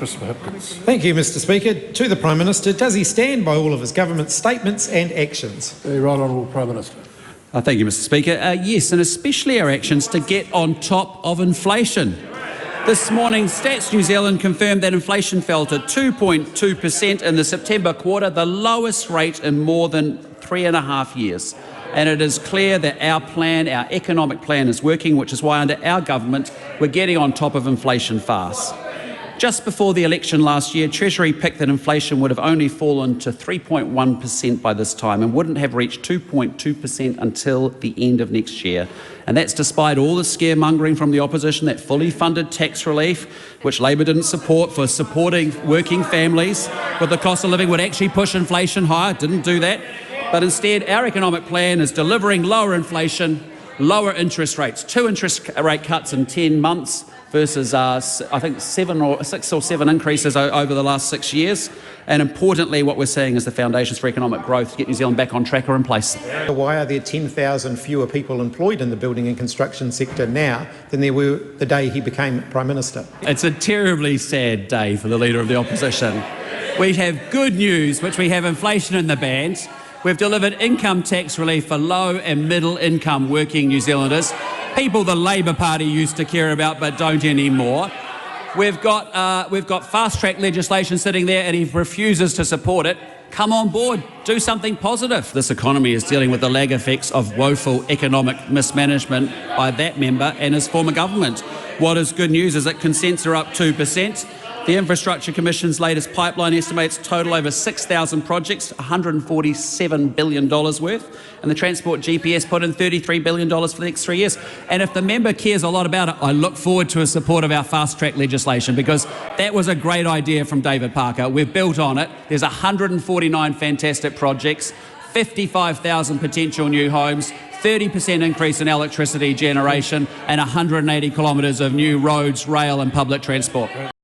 Chris Hipkins. Thank you, Mr Speaker. To the Prime Minister, does he stand by all of his government's statements and actions? The Right Honourable Prime Minister. Thank you, Mr Speaker. Yes, and especially our actions to get on top of inflation. This morning, Stats New Zealand confirmed that inflation fell to 2.2% in the September quarter, the lowest rate in more than 3.5 years. And it is clear that our plan, our economic plan, is working, which is why under our government we're getting on top of inflation fast. Just before the election last year, Treasury picked that inflation would have only fallen to 3.1% by this time and wouldn't have reached 2.2% until the end of next year. And that's despite all the scaremongering from the opposition, that fully funded tax relief, which Labor didn't support, for supporting working families with the cost of living would actually push inflation higher. Didn't do that. But instead, our economic plan is delivering lower inflation, lower interest rates, 2 interest rate cuts in 10 months versus, I think, 6 or 7 increases over the last 6 years. And importantly, what we're seeing is the foundations for economic growth to get New Zealand back on track are in place. Why are there 10,000 fewer people employed in the building and construction sector now than there were the day he became Prime Minister? It's a terribly sad day for the Leader of the Opposition. We have good news, which we have inflation in the band. We've delivered income tax relief for low and middle income working New Zealanders, people the Labor Party used to care about but don't anymore. We've got fast-track legislation sitting there and he refuses to support it. Come on board, do something positive. This economy is dealing with the lag effects of woeful economic mismanagement by that member and his former government. What is good news is that consents are up 2%. The Infrastructure Commission's latest pipeline estimates total over 6,000 projects, $147 billion worth, and the Transport GPS put in $33 billion for the next 3 years. And if the member cares a lot about it, I look forward to his support of our fast-track legislation, because that was a great idea from David Parker. We've built on it. There's 149 fantastic projects, 55,000 potential new homes, 30% increase in electricity generation, and 180 kilometres of new roads, rail and public transport.